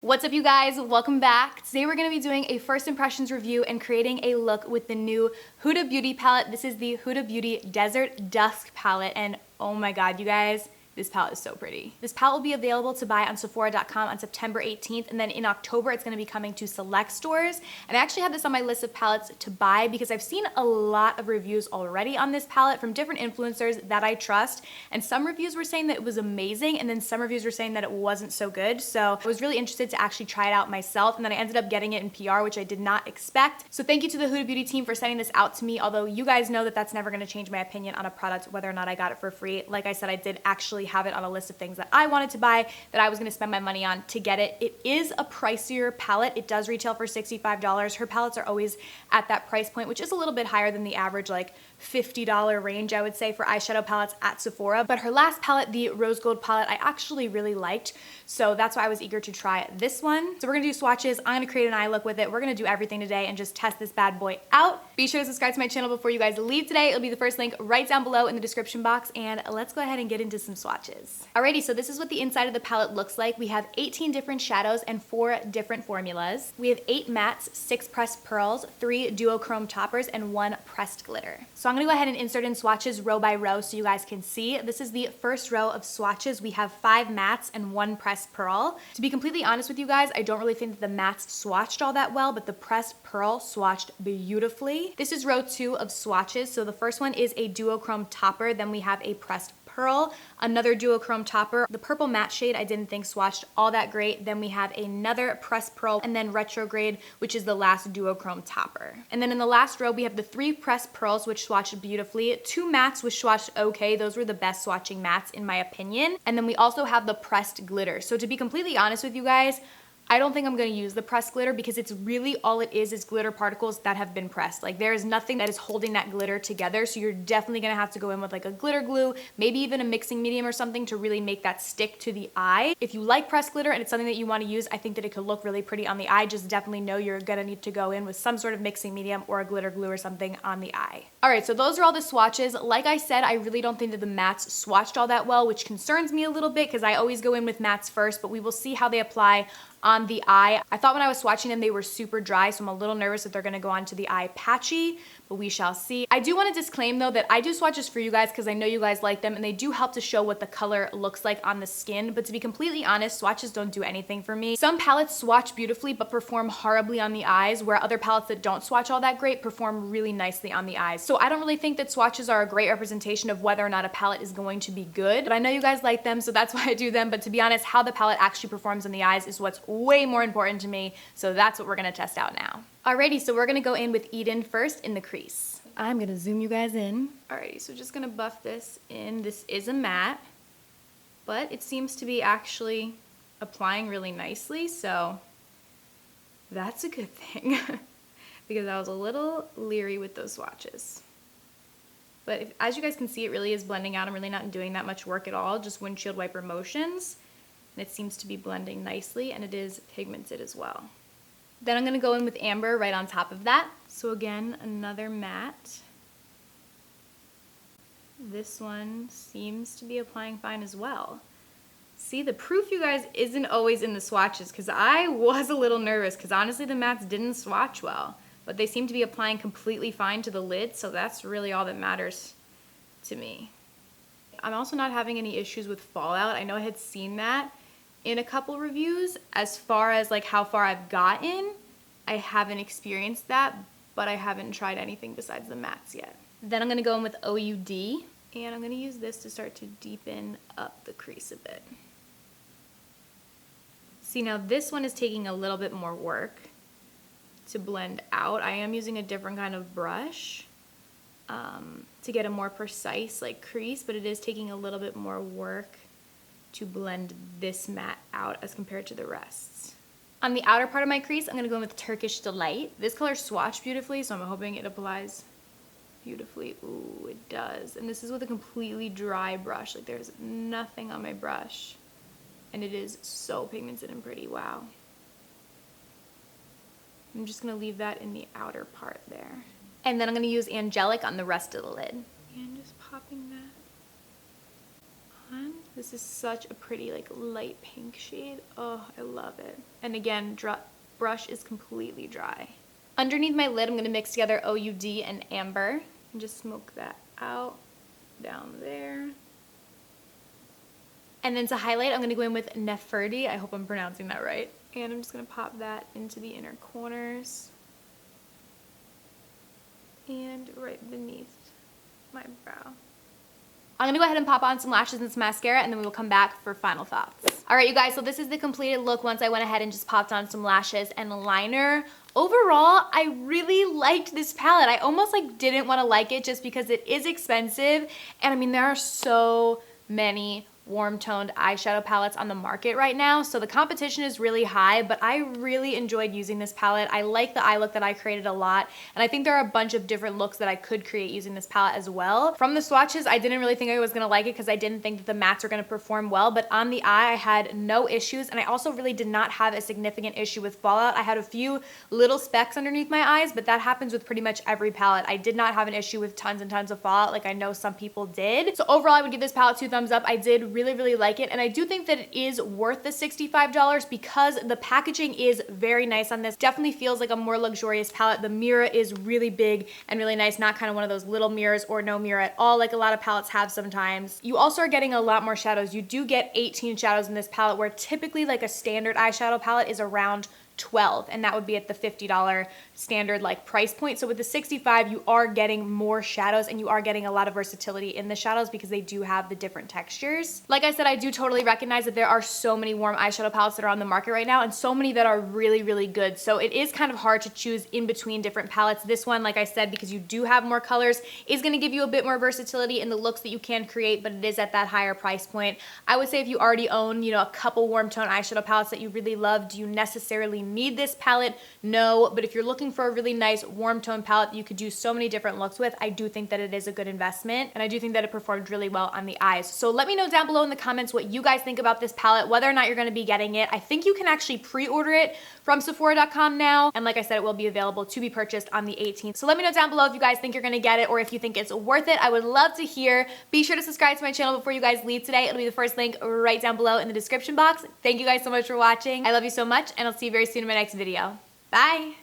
What's up, you guys? Welcome back. Today we're going to be doing a first impressions review and creating a look with the new Huda Beauty palette. This is the Huda Beauty Desert Dusk palette, and oh my god, you guys, this palette is so pretty. This palette will be available to buy on Sephora.com on September 18th, and then in October it's going to be coming to select stores. And I actually had this on my list of palettes to buy because I've seen a lot of reviews already on this palette from different influencers that I trust, and some reviews were saying that it was amazing, and then some reviews were saying that it wasn't so good. So I was really interested to actually try it out myself, and then I ended up getting it in PR, which I did not expect. So thank you to the Huda Beauty team for sending this out to me, although you guys know that that's never going to change my opinion on a product, whether or not I got it for free. Like I said, I did actually have it on a list of things that I wanted to buy, that I was going to spend my money on to get it. It is a pricier palette. It does retail for $65. Her palettes are always at that price point, which is a little bit higher than the average like $50 range, I would say, for eyeshadow palettes at Sephora. But her last palette, the Rose Gold palette, I actually really liked, so that's why I was eager to try this one. So we're gonna do swatches. I'm gonna create an eye look with it. We're gonna do everything today and just test this bad boy out. Be sure to subscribe to my channel before you guys leave today. It'll be the first link right down below in the description box, and let's go ahead and get into some swatches. Alrighty, so this is what the inside of the palette looks like. We have 18 different shadows and 4 different formulas. We have 8 mattes, 6 pressed pearls, 3 duochrome toppers, and 1 pressed glitter. So I'm gonna go ahead and insert in swatches row by row so you guys can see. This is the first row of swatches. We have 5 mattes and 1 pressed pearl. To be completely honest with you guys, I don't really think that the mattes swatched all that well, but the pressed pearl swatched beautifully. This is row 2 of swatches. So the first one is a duochrome topper, then we have a pressed pearl, another duochrome topper. The purple matte shade I didn't think swatched all that great. Then we have another pressed pearl, and then retrograde, which is the last duochrome topper. And then in the last row we have the 3 pressed pearls, which swatched beautifully, 2 mattes which swatched okay. Those were the best swatching mattes in my opinion. And then we also have the pressed glitter. So to be completely honest with you guys, I don't think I'm going to use the pressed glitter because it's really all it is glitter particles that have been pressed. Like, there is nothing that is holding that glitter together, so you're definitely going to have to go in with like a glitter glue, maybe even a mixing medium or something to really make that stick to the eye. If you like pressed glitter and it's something that you want to use, I think that it could look really pretty on the eye. Just definitely know you're going to need to go in with some sort of mixing medium or a glitter glue or something on the eye. Alright, so those are all the swatches. Like I said, I really don't think that the mattes swatched all that well, which concerns me a little bit because I always go in with mattes first, but we will see how they apply on the eye. I thought when I was swatching them they were super dry, so I'm a little nervous that they're gonna go onto the eye patchy, but we shall see. I do want to disclaim though that I do swatches for you guys because I know you guys like them, and they do help to show what the color looks like on the skin, but to be completely honest, swatches don't do anything for me. Some palettes swatch beautifully but perform horribly on the eyes, where other palettes that don't swatch all that great perform really nicely on the eyes. So I don't really think that swatches are a great representation of whether or not a palette is going to be good, but I know you guys like them, so that's why I do them. But to be honest, how the palette actually performs on the eyes is what's way more important to me, so that's what we're gonna test out now. Alrighty, so we're gonna go in with Eden first in the crease. I'm gonna zoom you guys in. Alrighty, so just gonna buff this in. This is a matte, but it seems to be actually applying really nicely, so that's a good thing because I was a little leery with those swatches. But as you guys can see, it really is blending out. I'm really not doing that much work at all, just windshield wiper motions. And it seems to be blending nicely, and it is pigmented as well. Then I'm gonna go in with amber right on top of that. So again, another matte. This one seems to be applying fine as well. See, the proof, you guys, isn't always in the swatches, because I was a little nervous because honestly the mattes didn't swatch well, but they seem to be applying completely fine to the lid, so that's really all that matters to me. I'm also not having any issues with fallout. I know I had seen that in a couple reviews. As far as like how far I've gotten, I haven't experienced that, but I haven't tried anything besides the mattes yet. Then I'm gonna go in with OUD, and I'm gonna use this to start to deepen up the crease a bit. See, now this one is taking a little bit more work to blend out. I am using a different kind of brush to get a more precise like crease, but it is taking a little bit more work to blend this matte out as compared to the rest. On the outer part of my crease, I'm gonna go in with Turkish Delight. This color swatched beautifully, so I'm hoping it applies beautifully. Ooh, it does. And this is with a completely dry brush. Like, there's nothing on my brush. And it is so pigmented and pretty, wow. I'm just gonna leave that in the outer part there. And then I'm gonna use Angelic on the rest of the lid. And just popping that on. This is such a pretty like light pink shade. Oh, I love it. And again, brush is completely dry. Underneath my lid, I'm gonna mix together OUD and amber and just smoke that out down there. And then to highlight, I'm gonna go in with Nefertiti. I hope I'm pronouncing that right. And I'm just gonna pop that into the inner corners and right beneath my brow. I'm gonna go ahead and pop on some lashes and some mascara, and then we will come back for final thoughts. All right, you guys, so this is the completed look once I went ahead and just popped on some lashes and liner. Overall, I really liked this palette. I almost like didn't wanna like it just because it is expensive. And I mean, there are so many warm toned eyeshadow palettes on the market right now, so the competition is really high, but I really enjoyed using this palette. I like the eye look that I created a lot, and I think there are a bunch of different looks that I could create using this palette as well. From the swatches, I didn't really think I was gonna like it because I didn't think that the mattes were gonna perform well, but on the eye, I had no issues, and I also really did not have a significant issue with fallout. I had a few little specks underneath my eyes, but that happens with pretty much every palette. I did not have an issue with tons and tons of fallout like I know some people did. So overall, I would give this palette 2 thumbs up. I did really like it, and I do think that it is worth the $65 because the packaging is very nice on this. Definitely feels like a more luxurious palette. The mirror is really big and really nice, not kind of one of those little mirrors or no mirror at all like a lot of palettes have sometimes. You also are getting a lot more shadows. You do get 18 shadows in this palette, where typically like a standard eyeshadow palette is around 12, and that would be at the $50 standard like price point. So with the 65, you are getting more shadows, and you are getting a lot of versatility in the shadows because they do have the different textures. Like I said, I do totally recognize that there are so many warm eyeshadow palettes that are on the market right now, and so many that are really good. So it is kind of hard to choose in between different palettes. This one, like I said, because you do have more colors, is gonna give you a bit more versatility in the looks that you can create, but it is at that higher price point. I would say if you already own, you know, a couple warm tone eyeshadow palettes that you really love, do you necessarily need this palette? No, but if you're looking for a really nice warm tone palette that you could do so many different looks with, I do think that it is a good investment, and I do think that it performed really well on the eyes. So let me know down below in the comments what you guys think about this palette, whether or not you're gonna be getting it. I think you can actually pre-order it from Sephora.com now, and like I said, it will be available to be purchased on the 18th. So let me know down below if you guys think you're gonna get it or if you think it's worth it. I would love to hear. Be sure to subscribe to my channel before you guys leave today. It'll be the first link right down below in the description box. Thank you guys so much for watching. I love you so much, and I'll see you very soon in my next video. Bye!